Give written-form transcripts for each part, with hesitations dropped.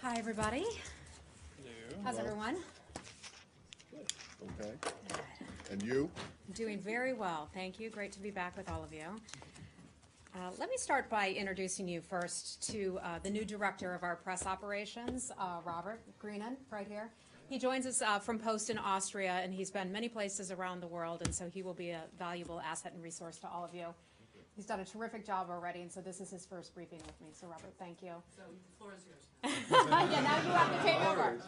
Hi, everybody. Hello. How's everyone? Okay. And you? Doing very well, thank you. Great to be back with all of you. Let me start by introducing you first to the new director of our press operations, Robert Greenan, right here. He joins us from Post in Austria, and he's been many places around the world, and so he will be a valuable asset and resource to all of you. He's done a terrific job already, and so this is his first briefing with me. So, Robert, thank you. So the floor is yours. Yeah, now you have to take over.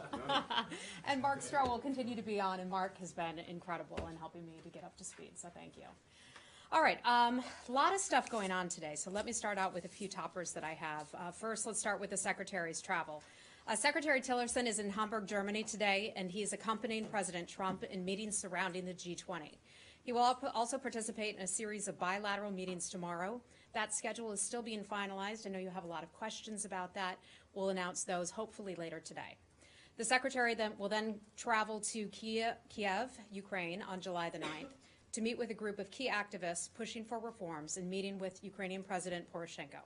And Mark Stroh will continue to be on, and Mark has been incredible in helping me to get up to speed, so thank you. All right, a lot of stuff going on today, so let me start out with a few toppers that I have. First, let's start with the Secretary's travel. Secretary Tillerson is in Hamburg, Germany today, and he is accompanying President Trump in meetings surrounding the G20. He will also participate in a series of bilateral meetings tomorrow. That schedule is still being finalized. I know you have a lot of questions about that. We'll announce those hopefully later today. The Secretary will then travel to Kiev, Ukraine on July the 9th to meet with a group of key activists pushing for reforms and meeting with Ukrainian President Poroshenko.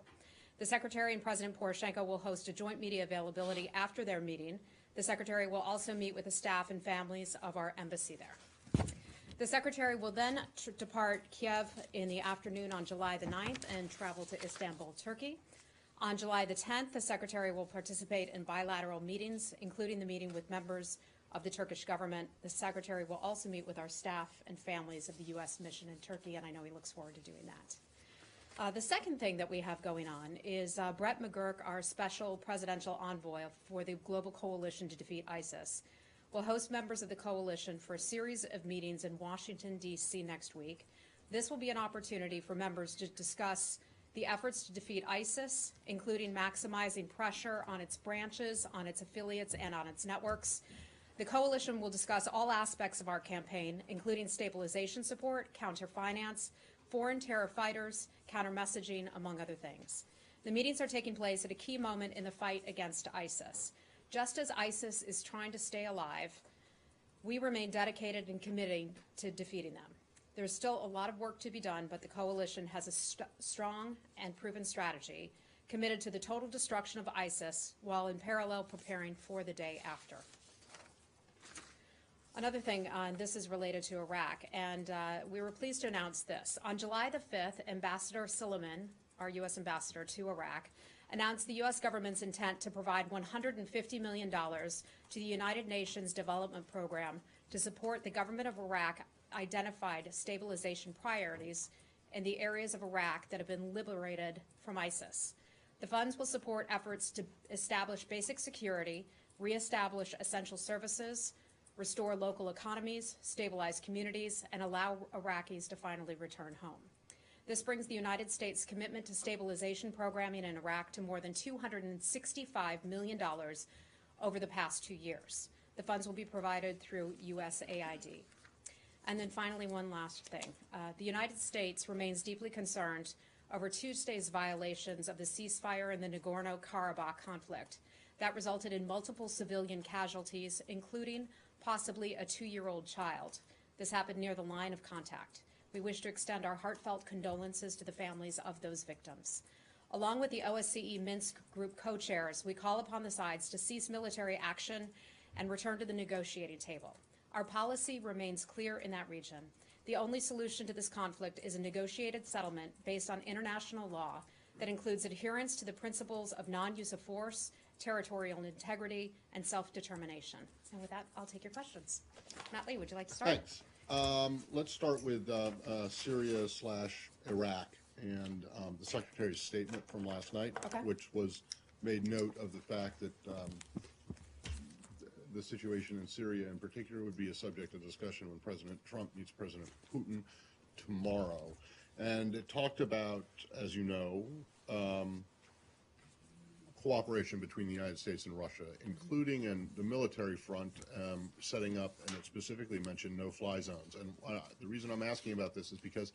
The Secretary and President Poroshenko will host a joint media availability after their meeting. The Secretary will also meet with the staff and families of our embassy there. The Secretary will then depart Kiev in the afternoon on July the 9th and travel to Istanbul, Turkey. On July the 10th, the Secretary will participate in bilateral meetings, including the meeting with members of the Turkish government. The Secretary will also meet with our staff and families of the U.S. mission in Turkey, and I know he looks forward to doing that. The second thing that we have going on is Brett McGurk, our special presidential envoy for the Global Coalition to Defeat ISIS, will host members of the coalition for a series of meetings in Washington, D.C. next week. This will be an opportunity for members to discuss the efforts to defeat ISIS, including maximizing pressure on its branches, on its affiliates, and on its networks. The coalition will discuss all aspects of our campaign, including stabilization support, counter-finance, foreign terror fighters, counter-messaging, among other things. The meetings are taking place at a key moment in the fight against ISIS. Just as ISIS is trying to stay alive, we remain dedicated and committed to defeating them. There's still a lot of work to be done, but the coalition has a strong and proven strategy committed to the total destruction of ISIS while in parallel preparing for the day after. Another thing, this is related to Iraq, and we were pleased to announce this. On July the 5th, Ambassador Silliman, our U.S. ambassador to Iraq, announced the U.S. government's intent to provide $150 million to the United Nations Development Program to support the government of Iraq identified stabilization priorities in the areas of Iraq that have been liberated from ISIS. The funds will support efforts to establish basic security, reestablish essential services, restore local economies, stabilize communities, and allow Iraqis to finally return home. This brings the United States' commitment to stabilization programming in Iraq to more than $265 million over the past 2 years. The funds will be provided through USAID. And then finally, one last thing. The United States remains deeply concerned over Tuesday's violations of the ceasefire in the Nagorno-Karabakh conflict that resulted in multiple civilian casualties, including possibly a 2-year-old child. This happened near the line of contact. We wish to extend our heartfelt condolences to the families of those victims. Along with the OSCE Minsk Group co-chairs, we call upon the sides to cease military action and return to the negotiating table. Our policy remains clear in that region. The only solution to this conflict is a negotiated settlement based on international law that includes adherence to the principles of non-use of force, territorial integrity, and self-determination. And with that, I'll take your questions. Matt Lee, would you like to start? Thanks. Let's start with Syria/Iraq and the Secretary's statement from last night, Okay. which made note of the fact that the situation in Syria in particular would be a subject of discussion when President Trump meets President Putin tomorrow. And it talked about, as you know, cooperation between the United States and Russia, including in the military front, setting up, and it specifically mentioned no-fly zones. And the reason I'm asking about this is because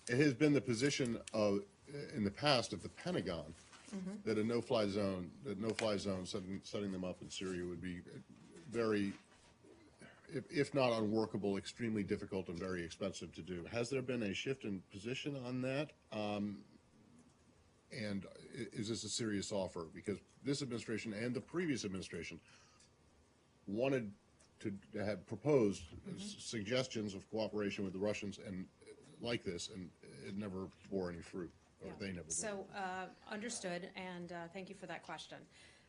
it has been the position of, in the past, of the Pentagon, that a no-fly zone, setting them up in Syria would be very, if not unworkable, extremely difficult and very expensive to do. Has there been a shift in position on that? And is this a serious offer? Because this administration and the previous administration wanted to have proposed suggestions of cooperation with the Russians and like this, and it never bore any fruit, or they never bore. So, understood, and thank you for that question.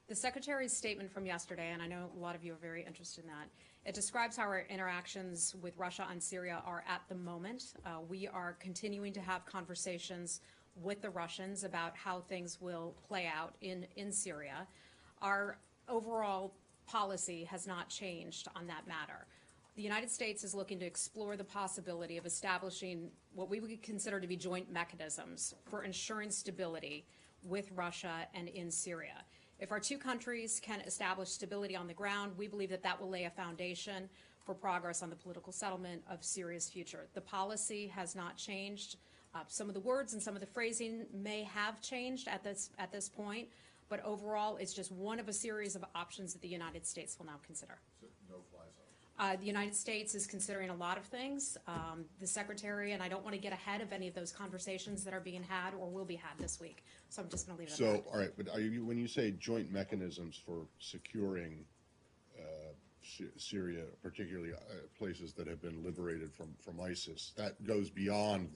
The Secretary's statement from yesterday, and I know a lot of you are very interested in that, it describes how our interactions with Russia on Syria are at the moment. We are continuing to have conversations with the Russians about how things will play out in Syria. Our overall policy has not changed on that matter. The United States is looking to explore the possibility of establishing what we would consider to be joint mechanisms for ensuring stability with Russia and in Syria. If our two countries can establish stability on the ground, we believe that that will lay a foundation for progress on the political settlement of Syria's future. The policy has not changed. Some of the words and some of the phrasing may have changed at this point, but overall, it's just one of a series of options that the United States will now consider. So, no-fly zone. The United States is considering a lot of things. The Secretary, and I don't want to get ahead of any of those conversations that are being had or will be had this week, so I'm just going to leave it at that. So, all right, but when you say joint mechanisms for securing Syria, particularly places that have been liberated from ISIS, that goes beyond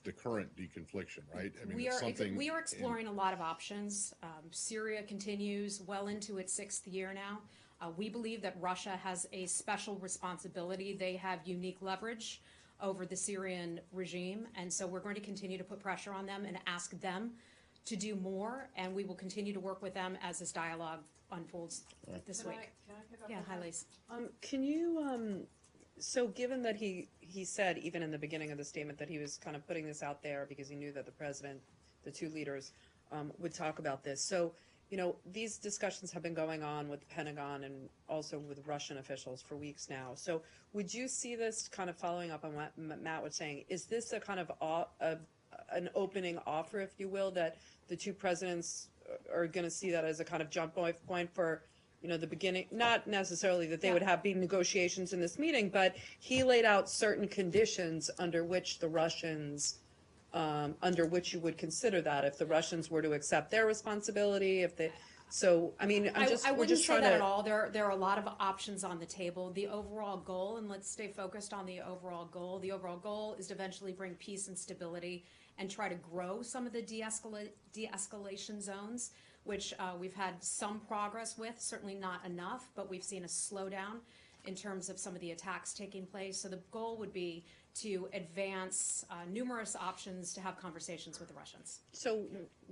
the current deconfliction, right? I mean, we are exploring a lot of options. Syria continues well into its 6th year now. We believe that Russia has a special responsibility. They have unique leverage over the Syrian regime, and so we're going to continue to put pressure on them and ask them to do more, and we will continue to work with them as this dialogue unfolds this week. Can I pick up Yeah, on hi, that? Lise. Can you, so given that he said, even in the beginning of the statement, that he was kind of putting this out there because he knew that the president, the two leaders, would talk about this. So, you know, these discussions have been going on with the Pentagon and also with Russian officials for weeks now. So would you see this kind of following up on what Matt was saying? Is this a kind of an opening offer, if you will, that the two presidents are going to see that as a kind of jump off point for, you know, the beginning, not necessarily that they would have been negotiations in this meeting, but he laid out certain conditions under which the Russians, under which you would consider that if the Russians were to accept their responsibility, if they, so, I mean, I we're wouldn't just say trying that to. at all. There are a lot of options on the table. The overall goal, and let's stay focused on the overall goal is to eventually bring peace and stability and try to grow some of the de-escalation zones, which we've had some progress with, certainly not enough, but we've seen a slowdown in terms of some of the attacks taking place. So the goal would be to advance numerous options to have conversations with the Russians. So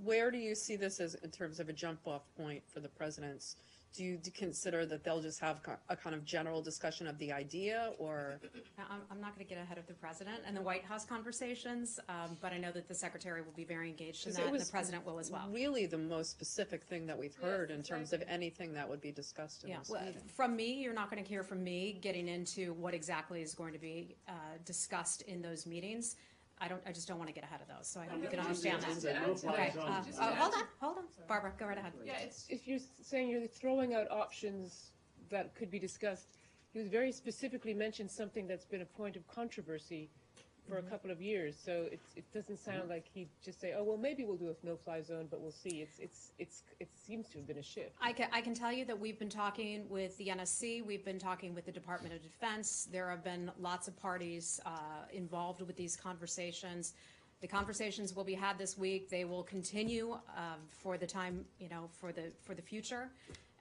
where do you see this as in terms of a jump-off point for the presidents? Do you consider that they'll just have a kind of general discussion of the idea, or? I'm not going to get ahead of the president and the White House conversations, but I know that the secretary will be very engaged in that, and the president will as well. Really the most specific thing that we've heard in terms of anything that would be discussed in this meeting. From me, you're not going to hear from me getting into what exactly is going to be discussed in those meetings. I just don't want to get ahead of those, so I hope you can understand that. Okay, hold on. Barbara, go right ahead. Yeah, it's If you're saying you're throwing out options that could be discussed, he was very specifically mentioned something that's been a point of controversy for a couple of years. So it doesn't sound like he'd just say, oh, well, maybe we'll do a no-fly zone, but we'll see. It seems to have been a shift. I can tell you that we've been talking with the NSC, we've been talking with the Department of Defense. There have been lots of parties involved with these conversations. The conversations will be had this week. They will continue for the time, you know, for the future.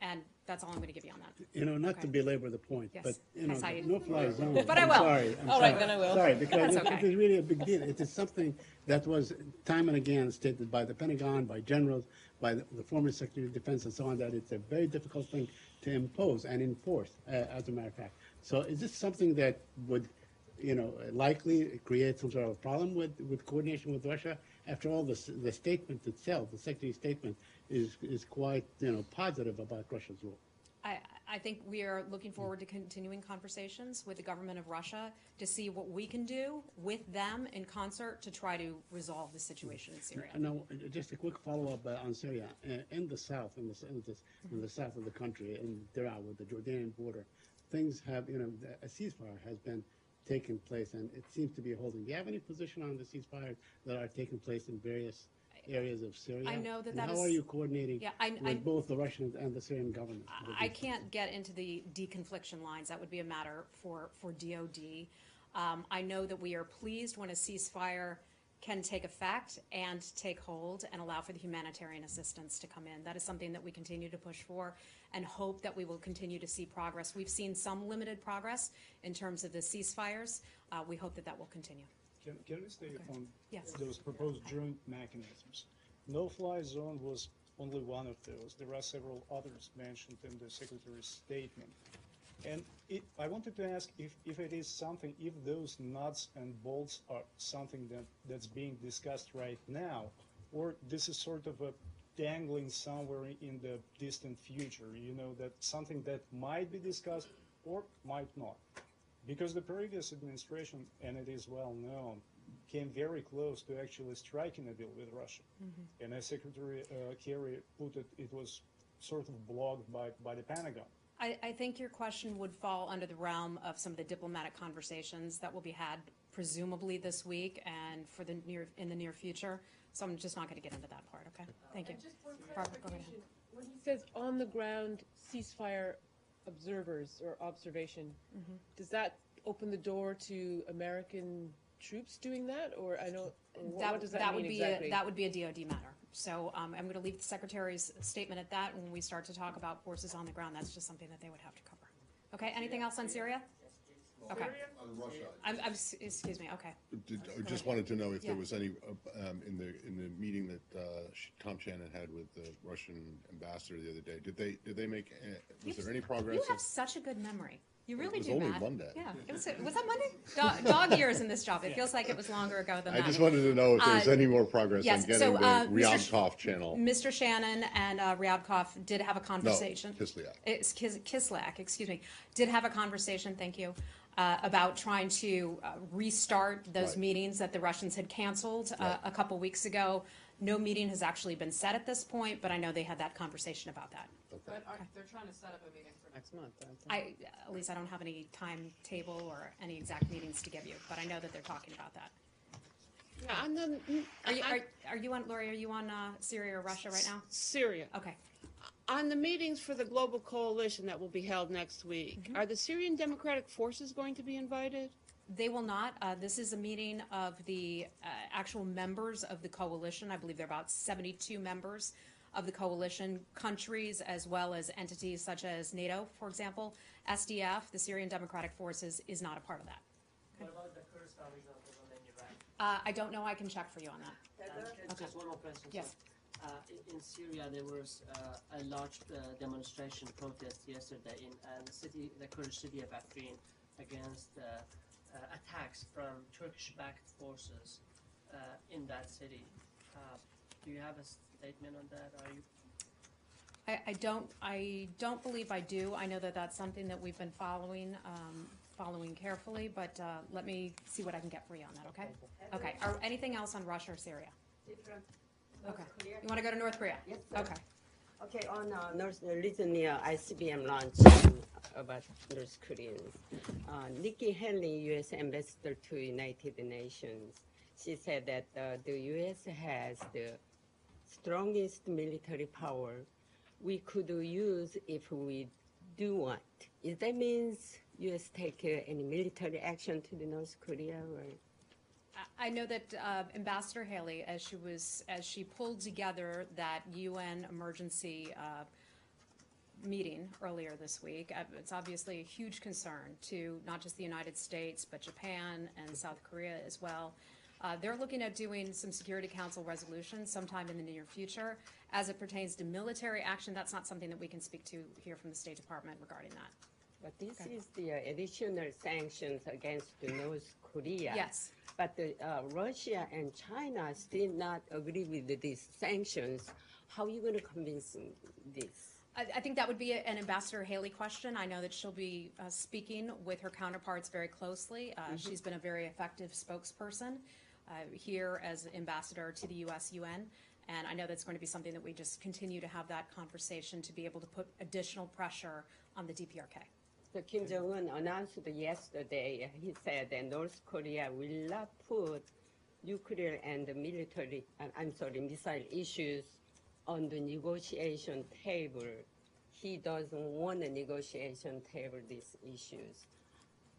And that's all I'm going to give you on that. You know, not to belabor the point, Yes. but, you know, That's how you- no-fly zone. But I I'm will. Sorry. I'm All sorry. right, then I will. Sorry, because That's okay. it is really a big deal. It is something that was time and again stated by the Pentagon, by generals, by the former Secretary of Defense and so on, that it's a very difficult thing to impose and enforce, as a matter of fact. So is this something that would, you know, likely create some sort of a problem with coordination with Russia? After all, the statement itself, the Secretary's statement, is quite, you know, positive about Russia's role. I think we are looking forward to continuing conversations with the government of Russia to see what we can do with them in concert to try to resolve the situation in Syria. Now, just a quick follow-up on Syria. In the south, in the south of the country, in Daraa, with the Jordanian border, things have, you know, a ceasefire has been taking place, and it seems to be holding. Do you have any position on the ceasefires that are taking place in various areas of Syria? I know that And that how is- are you coordinating Yeah, with both the Russians and the Syrian government? I can't get into the deconfliction lines. That would be a matter for DOD. I know that we are pleased when a ceasefire can take effect and take hold and allow for the humanitarian assistance to come in. That is something that we continue to push for and hope that we will continue to see progress. We've seen some limited progress in terms of the ceasefires. We hope that that will continue. Can we stay on Yes. those proposed joint mechanisms? No-fly zone was only one of those. There are several others mentioned in the Secretary's statement. And I wanted to ask if it is something, if those nuts and bolts are something that's being discussed right now, or this is sort of a dangling somewhere in the distant future, that something that might be discussed or might not. Because the previous administration, and it is well known, came very close to actually striking a deal with Russia. And as Secretary Kerry put it, it was sort of blocked by the Pentagon. I think your question would fall under the realm of some of the diplomatic conversations that will be had presumably this week and in the near future. So I'm just not going to get into that part, okay? Thank you. And just one Barbara, go ahead. clarification, when he says on-the-ground ceasefire observers or observation, does that open the door to American troops doing that, or I know, or what does that mean would be exactly? that would be a DoD matter. So I'm going to leave the Secretary's statement at that. When we start to talk about forces on the ground, that's just something that they would have to cover. Okay, anything else on Syria? Okay. On Russia, Excuse me, okay. I just wanted to know if Yeah. there was any, in the meeting that Tom Shannon had with the Russian ambassador the other day, did they make, was there any progress? You have such a good memory. You really was do, only Matt. Monday. Yeah. Was that Monday? Dog years in this job. It feels like it was longer ago than I that. just wanted to know if there's any more progress yes, on getting so, the Mr. Sh- Ryabkov channel. Mr. Shannon and Ryabkov did have a conversation. Kislyak. It's Kislyak, excuse me, did have a conversation, thank you, about trying to restart those Right. meetings that the Russians had canceled Right. a couple weeks ago. No meeting has actually been set at this point, but I know they had that conversation about that. But they're trying to set up a meeting for next Next month, aren't they? At least I don't have any timetable or any exact meetings to give you, but I know that they're talking about that. Yeah, and then Are you on, Lori, are you on Syria or Russia right now? Syria. Okay. On the meetings for the global coalition that will be held next week, are the Syrian Democratic Forces going to be invited? They will not. This is a meeting of the actual members of the coalition. I believe there are about 72 members of the coalition, countries as well as entities such as NATO, for example. SDF, the Syrian Democratic Forces, is not a part of that. What about the Kurdistan regional government in Iraq? I don't know. I can check for you on that. Okay. Just one more question. Yes. So, in Syria, there was a large demonstration protest yesterday in the Kurdish city of Afrin against attacks from Turkish-backed forces in that city. Do you have a statement on that? Are you? I don't believe I do. I know that that's something that we've been following carefully, but let me see what I can get for you on that, okay? Okay. Anything else on Russia or Syria? Okay. You want to go to North Korea? Yes, sir. Okay. Okay, on recently ICBM launch about North Koreans. Nikki Haley, U.S. ambassador to United Nations, she said that the U.S. has the strongest military power we could use if we do want. Is that means U.S. take any military action to the North Korea? Or? I know that Ambassador Haley, as she pulled together that UN emergency meeting earlier this week, it's obviously a huge concern to not just the United States, but Japan and South Korea as well. They're looking at doing some Security Council resolutions sometime in the near future. As it pertains to military action, that's not something that we can speak to here from the State Department regarding that. But this is the additional sanctions against the North Korea. Yes. But Russia and China still not agree with these sanctions. How are you going to convince this? I think that would be an Ambassador Haley question. I know that she'll be speaking with her counterparts very closely. She's been a very effective spokesperson here as ambassador to the U.S. UN. And I know that's going to be something that we just continue to have that conversation to be able to put additional pressure on the DPRK. So Kim Jong-un announced yesterday, he said that North Korea will not put nuclear and military, missile issues on the negotiation table. He doesn't want a negotiation table these issues.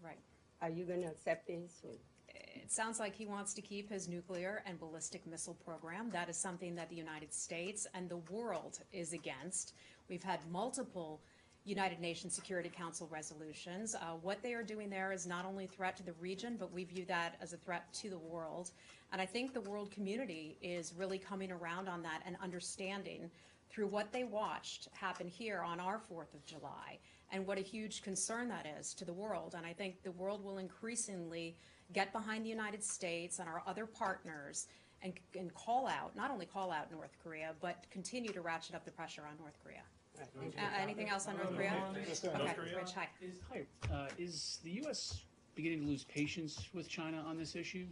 Right. Are you going to accept this? It sounds like he wants to keep his nuclear and ballistic missile program. That is something that the United States and the world is against. We've had multiple United Nations Security Council resolutions. What they are doing there is not only a threat to the region, but we view that as a threat to the world. And I think the world community is really coming around on that and understanding through what they watched happen here on our 4th of July and what a huge concern that is to the world. And I think the world will increasingly get behind the United States and our other partners and call out, not only call out North Korea, but continue to ratchet up the pressure on North Korea. Anything else on North Korea? Okay, Rich, hi. Is the U.S. beginning to lose patience with China on this issue?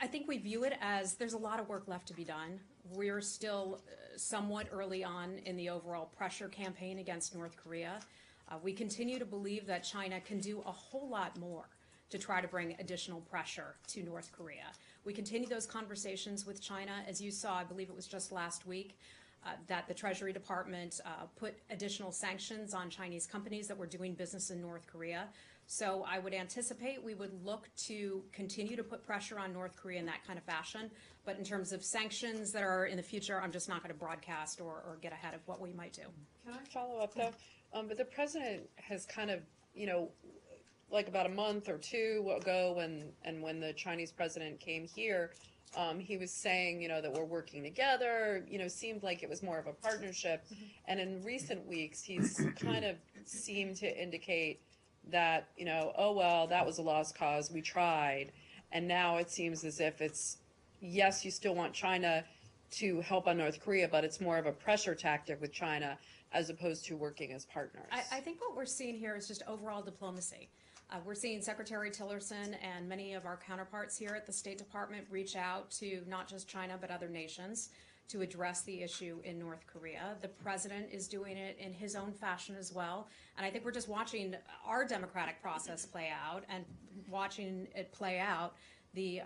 I think we view it as there's a lot of work left to be done. We're still somewhat early on in the overall pressure campaign against North Korea. We continue to believe that China can do a whole lot more to try to bring additional pressure to North Korea. We continue those conversations with China. As you saw, I believe it was just last week, that the Treasury Department put additional sanctions on Chinese companies that were doing business in North Korea. So I would anticipate we would look to continue to put pressure on North Korea in that kind of fashion. But in terms of sanctions that are in the future, I'm just not going to broadcast or get ahead of what we might do. Can I follow up though? But the president has kind of, like about a month or two ago when the Chinese president came here, he was saying, that we're working together, seemed like it was more of a partnership. And in recent weeks, he's kind of seemed to indicate that, oh, well, that was a lost cause. We tried. And now it seems as if it's, yes, you still want China to help on North Korea, but it's more of a pressure tactic with China as opposed to working as partners. I think what we're seeing here is just overall diplomacy. We're seeing Secretary Tillerson and many of our counterparts here at the State Department reach out to not just China but other nations to address the issue in North Korea. The president is doing it in his own fashion as well. And I think we're just watching our democratic process play out and watching it play out the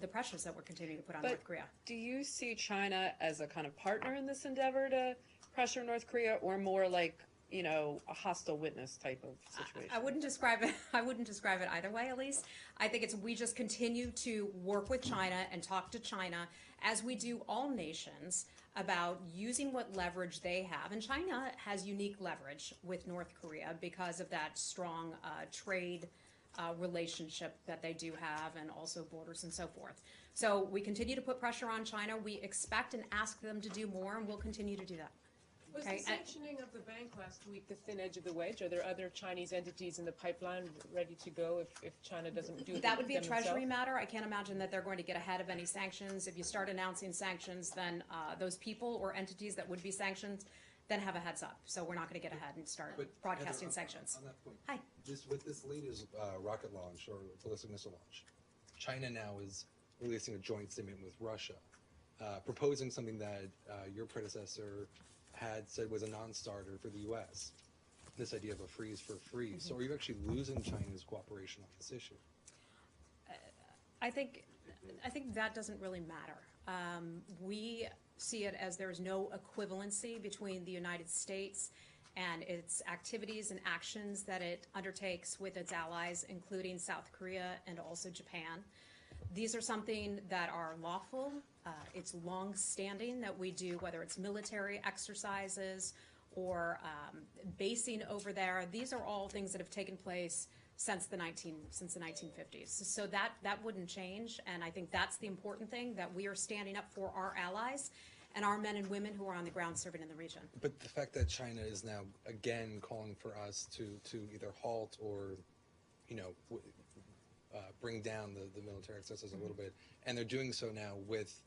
pressures that we're continuing to put on North Korea. Do you see China as a kind of partner in this endeavor to pressure North Korea, or more like, a hostile witness type of situation? I wouldn't describe it. I wouldn't describe it either way, Elise. I think we just continue to work with China and talk to China, as we do all nations, about using what leverage they have. And China has unique leverage with North Korea because of that strong trade relationship that they do have, and also borders and so forth. So we continue to put pressure on China. We expect and ask them to do more, and we'll continue to do that. Was the sanctioning of the bank last week the thin edge of the wedge? Are there other Chinese entities in the pipeline ready to go if China doesn't do that? Would be a Treasury itself? matter. I can't imagine that they're going to get ahead of any sanctions. If you start announcing sanctions, then those people or entities that would be sanctioned then have a heads up. So we're not going to get ahead and start broadcasting sanctions. On that point, Hi. with this latest rocket launch or ballistic missile launch, China now is releasing a joint statement with Russia, proposing something that your predecessor had said was a non-starter for the U.S., this idea of a freeze for free. So are you actually losing China's cooperation on this issue? I think that doesn't really matter. We see it as there's no equivalency between the United States and its activities and actions that it undertakes with its allies, including South Korea and also Japan. These are something that are lawful. It's long-standing that we do, whether it's military exercises or basing over there. These are all things that have taken place since the 1950s. So that wouldn't change, and I think that's the important thing, that we are standing up for our allies and our men and women who are on the ground serving in the region. But the fact that China is now again calling for us to either halt or, bring down the military excesses a little bit, and they're doing so now with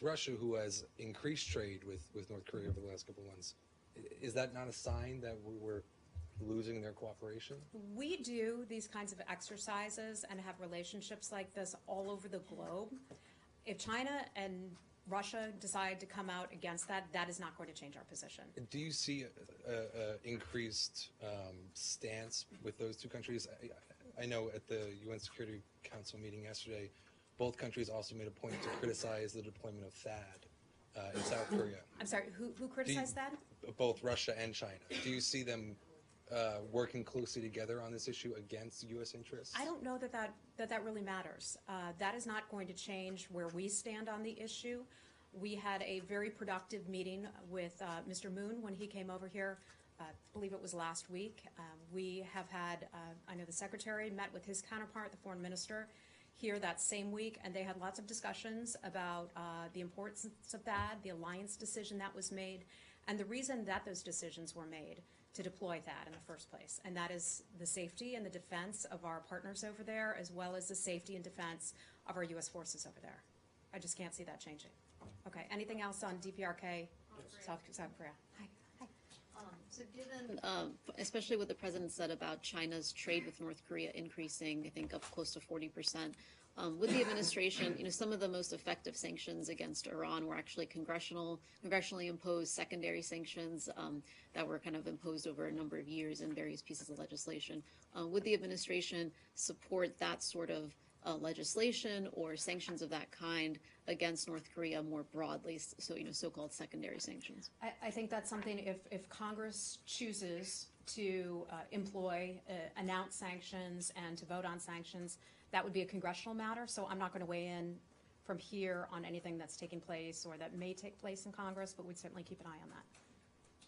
Russia, who has increased trade with North Korea over the last couple of months. Is that not a sign that we're losing their cooperation? We do these kinds of exercises and have relationships like this all over the globe. If China and Russia decide to come out against that, that is not going to change our position. Do you see a increased stance with those two countries? I know at the UN Security Council meeting yesterday, both countries also made a point to criticize the deployment of THAAD in South Korea. I'm sorry, who criticized that? Both Russia and China. Do you see them working closely together on this issue against U.S. interests? I don't know that really matters. That is not going to change where we stand on the issue. We had a very productive meeting with Mr. Moon when he came over here. I believe it was last week. We have had, I know the Secretary met with his counterpart, the Foreign Minister, here that same week, and they had lots of discussions about the importance of that, the alliance decision that was made, and the reason that those decisions were made to deploy that in the first place. And that is the safety and the defense of our partners over there, as well as the safety and defense of our U.S. forces over there. I just can't see that changing. Okay, anything else on DPRK, South Korea? Hi. So given, especially what the president said about China's trade with North Korea increasing, I think up close to 40%, with the administration, some of the most effective sanctions against Iran were actually congressionally imposed secondary sanctions that were kind of imposed over a number of years in various pieces of legislation. Would the administration support that sort of legislation or sanctions of that kind against North Korea more broadly, so so-called secondary sanctions? I think that's something, if Congress chooses to announce sanctions and to vote on sanctions, that would be a congressional matter, so I'm not going to weigh in from here on anything that's taking place or that may take place in Congress, but we'd certainly keep an eye on that.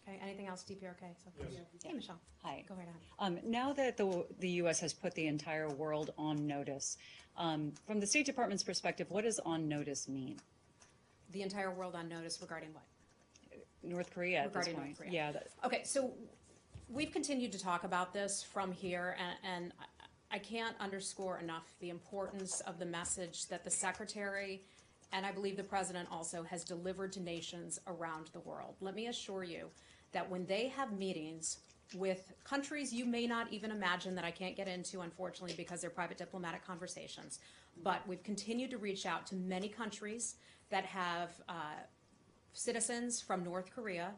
Okay, anything else, DPRK? Yes. Hey, Michelle. Hi. Go right ahead. Now that the U.S. has put the entire world on notice, from the State Department's perspective, what does on notice mean? The entire world on notice regarding what? North Korea at this Regarding point. North Korea. Yeah. Okay, so we've continued to talk about this from here, and I can't underscore enough the importance of the message that the Secretary and I believe the President also has delivered to nations around the world. Let me assure you that when they have meetings with countries you may not even imagine, that I can't get into, unfortunately, because they're private diplomatic conversations, but we've continued to reach out to many countries that have citizens from North Korea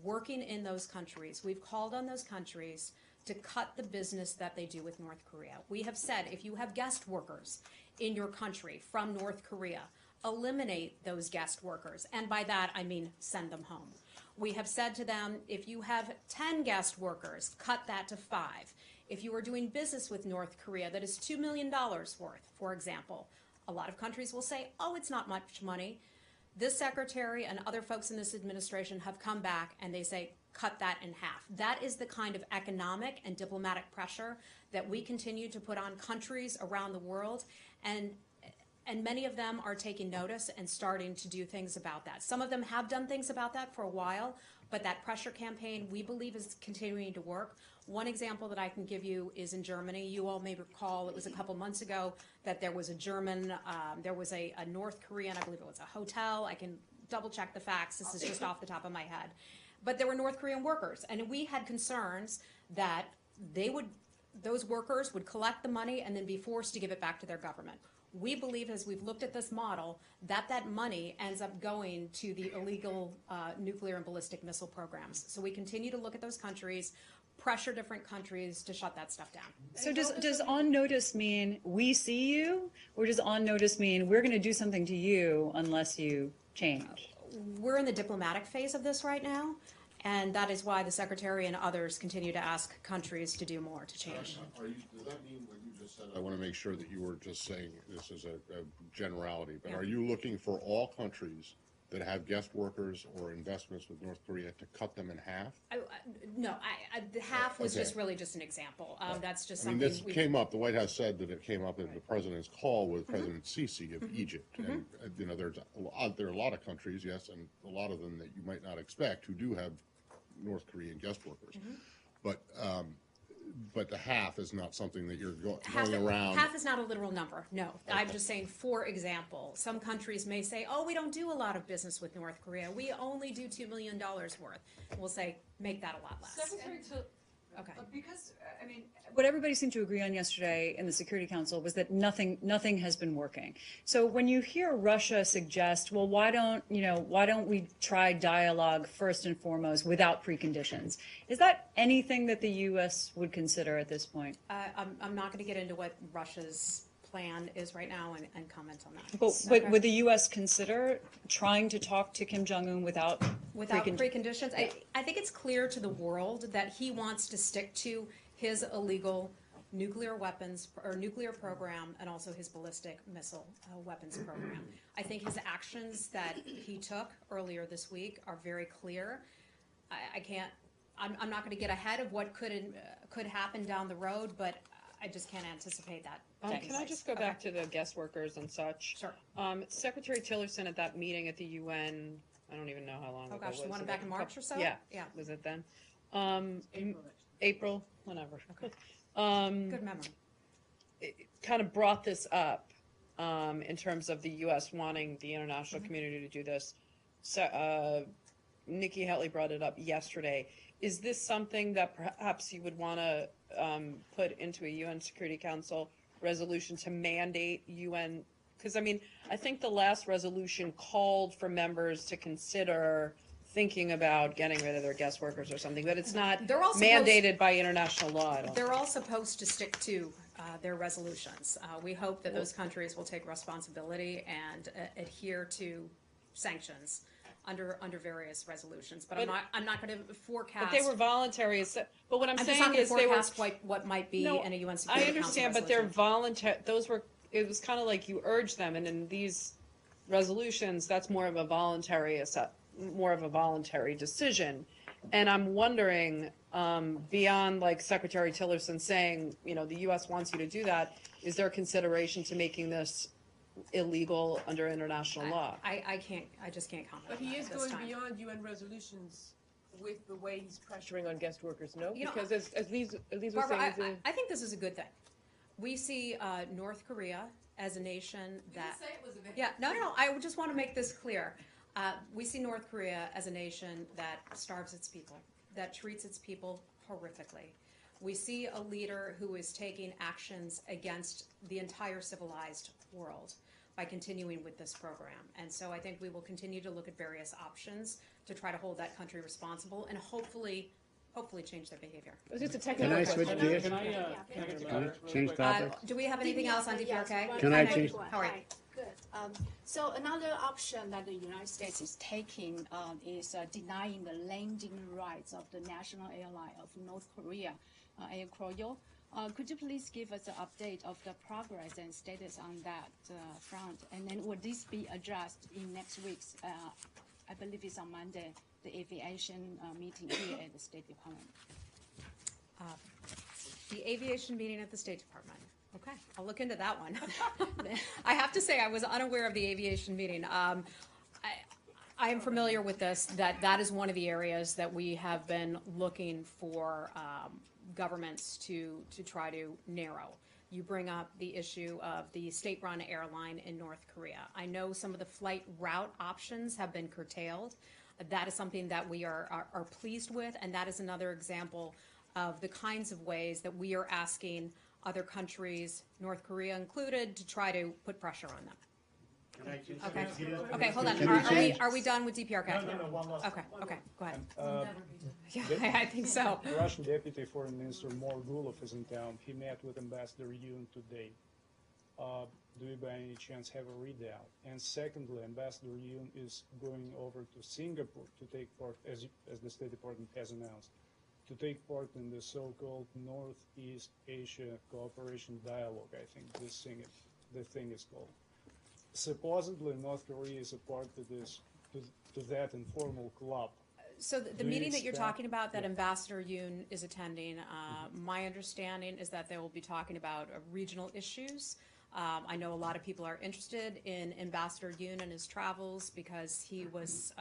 working in those countries. We've called on those countries to cut the business that they do with North Korea. We have said, if you have guest workers in your country from North Korea, eliminate those guest workers. And by that, I mean send them home. We have said to them, if you have 10 guest workers, cut that to 5. If you are doing business with North Korea that is $2 million worth, for example, a lot of countries will say, oh, it's not much money. This secretary and other folks in this administration have come back and they say, cut that in half. That is the kind of economic and diplomatic pressure that we continue to put on countries around the world, and many of them are taking notice and starting to do things about that. Some of them have done things about that for a while, but that pressure campaign, we believe, is continuing to work. One example that I can give you is in Germany. You all may recall, it was a couple months ago, that there was a German, there was a North Korean, I believe it was a hotel. I can double check the facts. This is just off the top of my head. But there were North Korean workers, and we had concerns that those workers would collect the money and then be forced to give it back to their government. We believe, as we've looked at this model, that money ends up going to the illegal nuclear and ballistic missile programs. So we continue to look at those countries, pressure different countries to shut that stuff down. So does on notice mean we see you, or does on notice mean we're going to do something to you unless you change? We're in the diplomatic phase of this right now, and that is why the Secretary and others continue to ask countries to do more to change. Does that mean what you just said? I want to make sure that you were just saying this is a generality, but Yeah. Are you looking for all countries that have guest workers or investments with North Korea to cut them in half? No, the half was Okay. just really just an example. That's just I mean, something this came up, the White House said that it came up in the president's call with President Sisi of Egypt. And, there are a lot of countries, yes, and a lot of them that you might not expect who do have North Korean guest workers. But the half is not something that you're going around. Half is not a literal number, no. I'm just saying, for example, some countries may say, oh, we don't do a lot of business with North Korea. We only do $2 million worth. We'll say, make that a lot less. Secretary Okay. because, I mean, What everybody seemed to agree on yesterday in the Security Council was that nothing has been working. So when you hear Russia suggest, well, why don't we try dialogue first and foremost without preconditions? Is that anything that the U.S. would consider at this point? I'm not going to get into what Russia's plan is right now and comment on that. But would the U.S. consider trying to talk to Kim Jong-un without preconditions? I think it's clear to the world that he wants to stick to his illegal nuclear weapons or nuclear program and also his ballistic missile weapons program. I think his actions that he took earlier this week are very clear. I'm not going to get ahead of what could happen down the road, but I just can't anticipate that. Can I just go back to the guest workers and such? Sure. Secretary Tillerson at that meeting at the UN, I don't even know how long ago Oh gosh, was the one it? back in March or so? Yeah. Yeah. Was it then? April. Whenever. Okay. Good memory. It kind of brought this up in terms of the U.S. wanting the international community to do this. So, Nikki Haley brought it up yesterday. Is this something that perhaps you would want to put into a UN Security Council resolution to mandate UN? Because, I mean, I think the last resolution called for members to consider thinking about getting rid of their guest workers or something, but it's not mandated by international law. They're all supposed to stick to their resolutions. We hope that those countries will take responsibility and adhere to sanctions under various resolutions. But I'm not going to forecast. But they were voluntary. But what I'm saying is they were what might be in a UN Security Council. I understand, but they're voluntary. It was kind of like you urge them, and in these resolutions, that's more of a voluntary decision. And I'm wondering, beyond like Secretary Tillerson saying, the U.S. wants you to do that, is there consideration to making this illegal under international law? I just can't comment. But he is going beyond UN resolutions with the way he's pressuring on guest workers, no? Because as Lise was Barbara, saying, I think this is a good thing. We see North Korea as a nation that. You didn't say it was a big Yeah, no. I just want to make this clear. We see North Korea as a nation that starves its people, that treats its people horrifically. We see a leader who is taking actions against the entire civilized world by continuing with this program. And so I think we will continue to look at various options to try to hold that country responsible and hopefully change their behavior. it's just a technical Can I switch question. gears? Can I Can I change topics? Do we have anything else on DPRK? Can I change? How are you? Hi, good. So another option that the United States is taking is denying the landing rights of the national airline of North Korea, Air Koryo. Could you please give us an update of the progress and status on that front? And then would this be addressed in next week's, I believe it's on Monday, the aviation meeting here at the State Department? The aviation meeting at the State Department. Okay, I'll look into that one. I have to say I was unaware of the aviation meeting. I am familiar with this, that is one of the areas that we have been looking for governments to try to narrow. You bring up the issue of the state-run airline in North Korea. I know some of the flight route options have been curtailed. That is something that we are pleased with, and that is another example of the kinds of ways that we are asking other countries, North Korea included, to try to put pressure on them. Okay, hold on. Are we done with DPRK? No, one last. Okay, go ahead. Yeah, I think so. The Russian Deputy Foreign Minister Morgulov is in town. He met with Ambassador Yoon today. Do you by any chance have a readout? And secondly, Ambassador Yoon is going over to Singapore to take part, as the State Department has announced, to take part in the so-called Northeast Asia Cooperation Dialogue, I think the thing is called. Supposedly, North Korea is a part of this, to that informal club. So the meeting that you're talking about, that Ambassador Yoon is attending, my understanding is that they will be talking about regional issues. I know a lot of people are interested in Ambassador Yoon and his travels because he was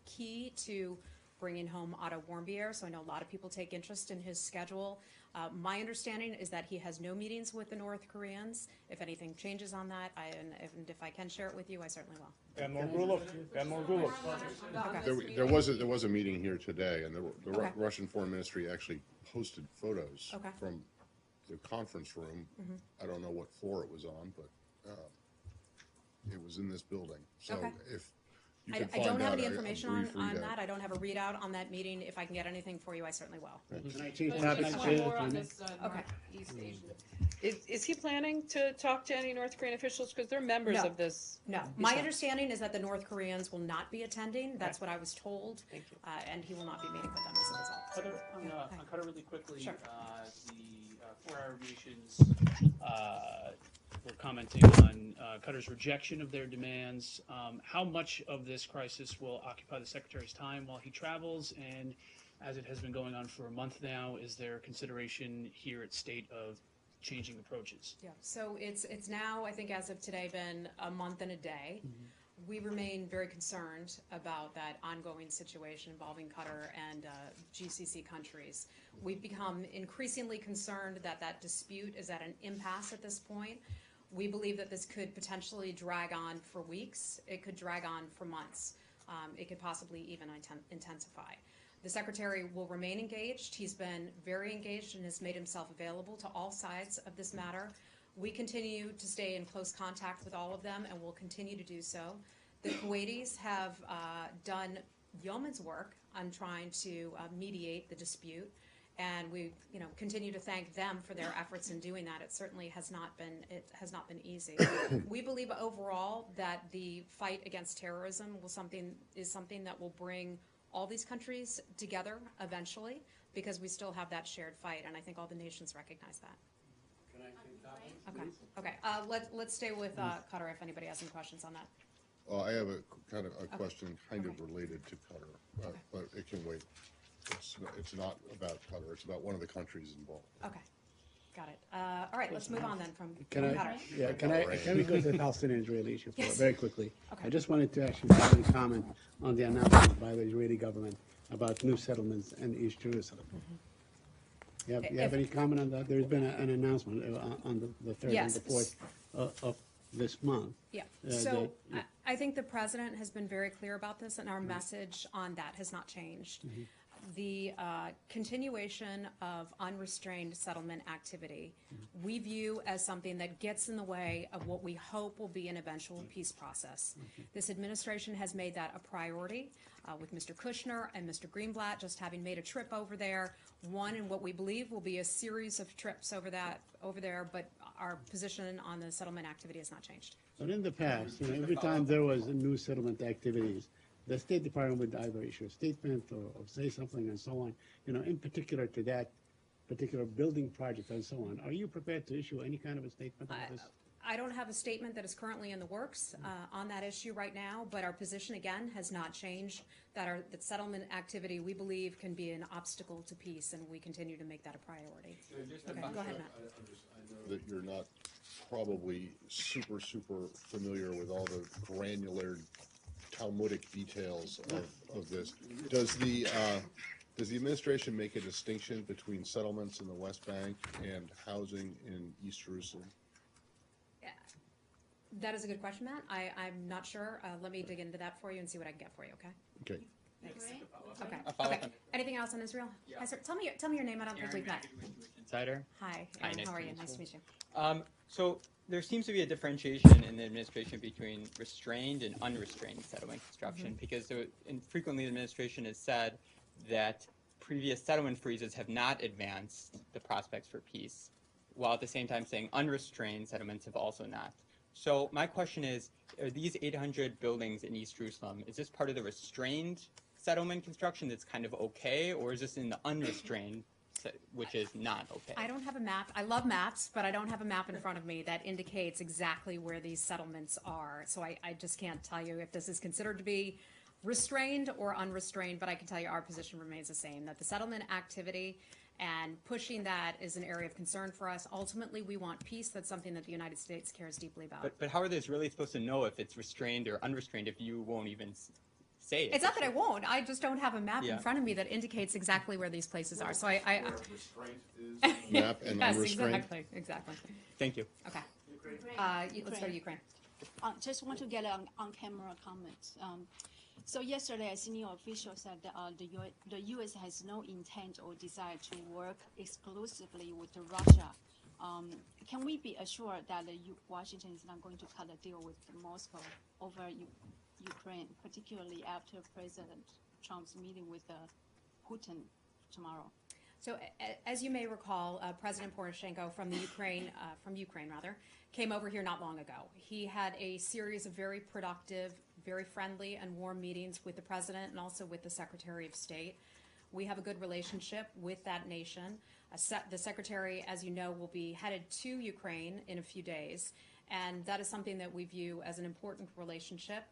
key to bringing home Otto Warmbier, so I know a lot of people take interest in his schedule. My understanding is that he has no meetings with the North Koreans. If anything changes on that, and if I can share it with you, I certainly will. And Morgulov. Okay. There was a meeting here today, and the Russian Foreign Ministry actually posted photos from the conference room. I don't know what floor it was on, but it was in this building. So if You I can don't find have out any a information brief on readout. that. I don't have a readout on that meeting. If I can get anything for you, I certainly will. Can I change Just topics? one more on this Northeast Asian. Is he planning to talk to any North Korean officials? Because they're members No. of this. No, my understanding is that the North Koreans will not be attending. That's what I was told. Thank you. And he will not be meeting with them as a result. Qatar, on Qatar really quickly, Sure. The 4 Arab nations were commenting on Qatar's rejection of their demands. How much of this crisis will occupy the Secretary's time while he travels? And as it has been going on for a month now, is there consideration here at State of changing approaches? Yeah, so it's now, I think as of today, been a month and a day. We remain very concerned about that ongoing situation involving Qatar and GCC countries. We've become increasingly concerned that that dispute is at an impasse at this point. We believe that this could potentially drag on for weeks. It could drag on for months. It could possibly even intensify. The Secretary will remain engaged. He's been very engaged and has made himself available to all sides of this matter. We continue to stay in close contact with all of them and will continue to do so. The Kuwaitis have done yeoman's work on trying to mediate the dispute, and we continue to thank them for their efforts in doing that. It certainly has not been easy. We believe overall that the fight against terrorism is something that will bring all these countries together eventually, because we still have that shared fight, and I think all the nations recognize that. Can I take that? Okay. Let's stay with Qatar if anybody has any questions on that. I have a kind of a question kind of related to Qatar, but it can wait. It's not about Qatar. It's about one of the countries involved. Okay. Got it. All right, let's move on then from Qatar. Yeah, can we go to the Palestinian-Israeli issue Yes. very quickly? Okay. I just wanted to actually have a comment on the announcement by the Israeli government about new settlements in East Jerusalem. You have any comment on that? There's been an announcement on the 3rd Yes. and the 4th of this month. Yeah. So I think the president has been very clear about this, and our message on that has not changed. The continuation of unrestrained settlement activity we view as something that gets in the way of what we hope will be an eventual peace process. This administration has made that a priority with Mr. Kushner and Mr. Greenblatt just having made a trip over there, one in what we believe will be a series of trips over there, but our position on the settlement activity has not changed. But in the past, every time there was a new settlement activities, the State Department would either issue a statement or say something and so on, in particular to that particular building project and so on. Are you prepared to issue any kind of a statement on this? I don't have a statement that is currently in the works on that issue right now, but our position, again, has not changed, that settlement activity, we believe, can be an obstacle to peace, and we continue to make that a priority. Okay, go ahead, Matt. I know that you're not probably super familiar with all the granular Talmudic details of this. Does the administration make a distinction between settlements in the West Bank and housing in East Jerusalem? That is a good question, Matt. I'm not sure. Let me dig into that for you and see what I can get for you, okay? Okay. Thanks. Okay. Anything else on Israel? Yeah. Hi, sir. Tell me your name. I don't think we've met. Insider. Hi. Hi, Aaron, nice how are to you? meet Nice to meet you. So there seems to be a differentiation in the administration between restrained and unrestrained settlement construction, because frequently the administration has said that previous settlement freezes have not advanced the prospects for peace, while at the same time saying unrestrained settlements have also not. So my question is, are these 800 buildings in East Jerusalem, is this part of the restrained settlement construction that's kind of okay, or is this in the unrestrained, which is not okay? I don't have a map. I love maps, but I don't have a map in front of me that indicates exactly where these settlements are. So I just can't tell you if this is considered to be restrained or unrestrained, but I can tell you our position remains the same, that the settlement activity and pushing that is an area of concern for us. Ultimately, we want peace. That's something that the United States cares deeply about. But how are they really supposed to know if it's restrained or unrestrained if you won't even say it? It's not that I won't. I just don't have a map Yeah. in front of me that indicates exactly where these places are. So Restraint is map and yes, unrestrained. exactly. Thank you. Okay. Let's go to Ukraine. Just want to get an on-camera comment. So yesterday, a senior official said that the U.S. has no intent or desire to work exclusively with Russia. Can we be assured that Washington is not going to cut a deal with Moscow over Ukraine, particularly after President Trump's meeting with Putin tomorrow? So, as you may recall, President Poroshenko from Ukraine came over here not long ago. He had a series of very productive, very friendly, and warm meetings with the president and also with the Secretary of State. We have a good relationship with that nation. The Secretary, as you know, will be headed to Ukraine in a few days, and that is something that we view as an important relationship.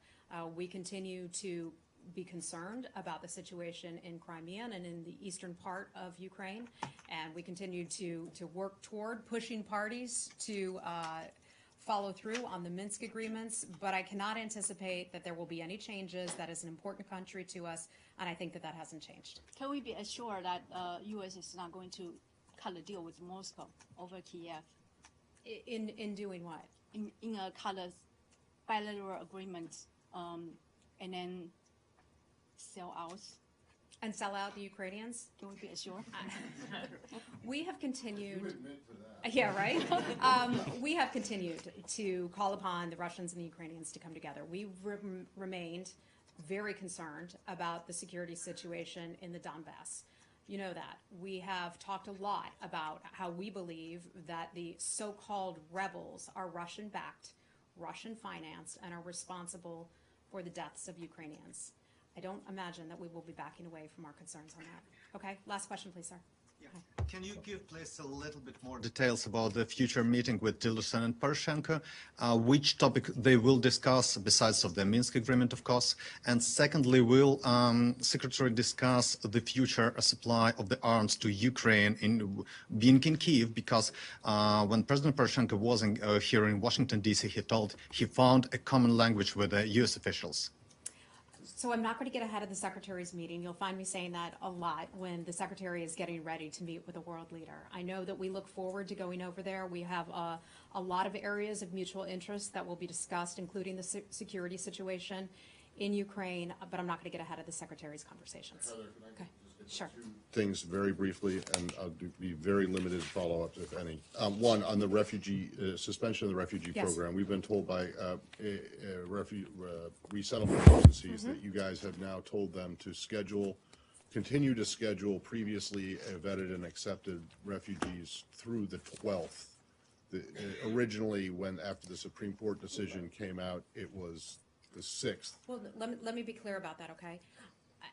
We continue to be concerned about the situation in Crimea and in the eastern part of Ukraine, and we continue to work toward pushing parties to follow through on the Minsk agreements, but I cannot anticipate that there will be any changes. That is an important country to us, and I think that that hasn't changed. Can we be assured that U.S. is not going to cut a deal with Moscow over Kiev? In doing what? In a kind of bilateral agreement, and then sell out. And sell out the Ukrainians? Can we be assured? We have continued. You admit to that. Yeah, right? We have continued to call upon the Russians and the Ukrainians to come together. We remained very concerned about the security situation in the Donbass. You know that. We have talked a lot about how we believe that the so-called rebels are Russian-backed, Russian-financed, and are responsible for the deaths of Ukrainians. I don't imagine that we will be backing away from our concerns on that. Okay, last question, please, sir. Can you give, please, a little bit more details about the future meeting with Tillerson and Poroshenko? Which topic they will discuss, besides of the Minsk agreement, of course? And secondly, will Secretary discuss the future supply of the arms to Ukraine being in Kyiv? Because when President Poroshenko was here in Washington, D.C., he told he found a common language with the U.S. officials. So I'm not going to get ahead of the Secretary's meeting. You'll find me saying that a lot when the Secretary is getting ready to meet with a world leader. I know that we look forward to going over there. We have a lot of areas of mutual interest that will be discussed, including the security situation in Ukraine, but I'm not going to get ahead of the Secretary's conversations. Heather, can I Okay, sure. Things very briefly, and I'll be very limited follow-ups, if any. One, on the refugee, suspension of the refugee Yes. program, we've been told by resettlement agencies that you guys have now told them to continue to schedule previously vetted and accepted refugees through the 12th. Originally, after the Supreme Court decision came out, it was the 6th. Well, let me be clear about that, okay?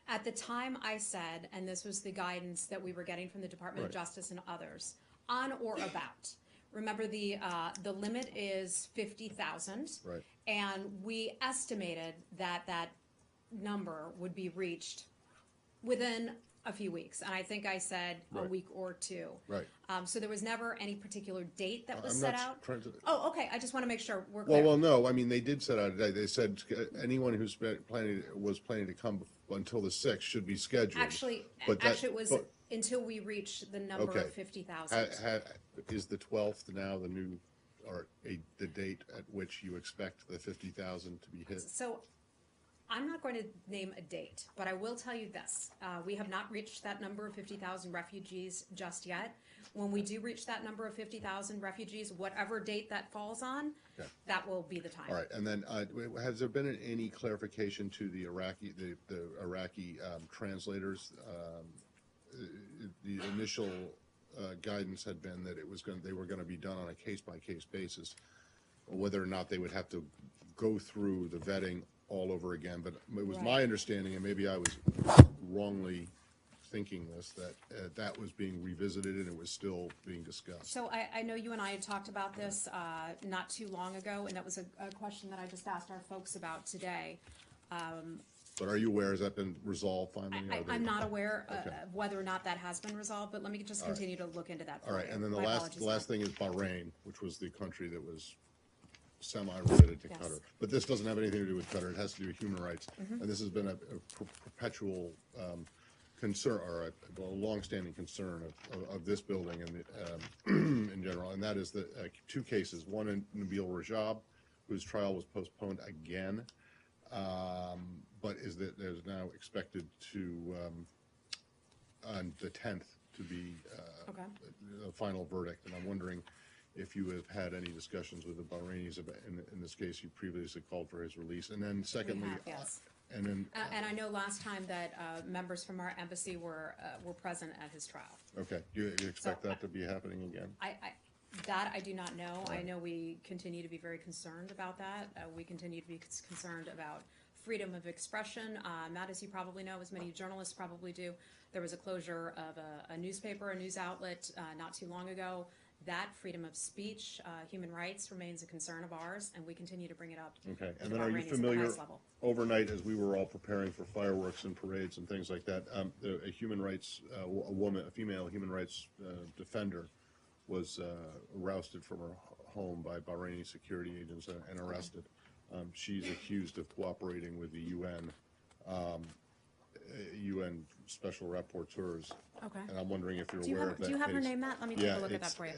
At the time I said, and this was the guidance that we were getting from the Department of Justice and others, on or about. Remember, the limit is 50,000, right? And we estimated that number would be reached within a few weeks, and I think I said a week or two. Right. So there was never any particular date that was I'm set not out. trying to. Oh, okay. I just want to make sure we're clear. Well, no. I mean, they did set out a date. They said anyone who's was planning to come until the 6th should be scheduled. Actually, it was until we reached the number of 50,000. Is the 12th now the new, or the date at which you expect the 50,000 to be hit? So I'm not going to name a date, but I will tell you this. We have not reached that number of 50,000 refugees just yet. When we do reach that number of 50,000 refugees, whatever date that falls on, that will be the time. All right. And then has there been any clarification to the Iraqi translators? The initial guidance had been that they were going to be done on a case-by-case basis, whether or not they would have to go through the vetting all over again. But it was my understanding, and maybe I was wrongly thinking this, that that was being revisited and it was still being discussed. So I know you and I had talked about this not too long ago, and that was a question that I just asked our folks about today. But are you aware, has that been resolved finally? I'm not aware of whether or not that has been resolved, but let me just continue to look into that for All right, you. and then the My last apologies. thing is Bahrain, which was the country that was semi-related to Qatar. But this doesn't have anything to do with Qatar. It has to do with human rights. And this has been a perpetual concern, or a long-standing concern of this building and in general, and that is the two cases. One in Nabil Rajab, whose trial was postponed again, but is now expected to on the 10th to be a final verdict. And I'm wondering if you have had any discussions with the Bahrainis about, in this case, you previously called for his release. And then secondly, have, yes. and then, And I know last time that members from our embassy were present at his trial. okay, do you expect that to be happening again? That I do not know. I know we continue to be very concerned about that. We continue to be concerned about freedom of expression. Matt, as you probably know, as many journalists probably do, there was a closure of a newspaper, a news outlet not too long ago. That freedom of speech, human rights remains a concern of ours, and we continue to bring it up. Okay, with and the then are you Bahrainis at the familiar, highest level. overnight, as we were all preparing for fireworks and parades and things like that, a human rights, a female human rights defender was rousted from her home by Bahraini security agents and arrested. She's accused of cooperating with the UN special rapporteurs. Okay. And I'm wondering if you're Do you aware have, of that do you have her case. name, Matt? Let me take Yeah, a look at that it's- for you.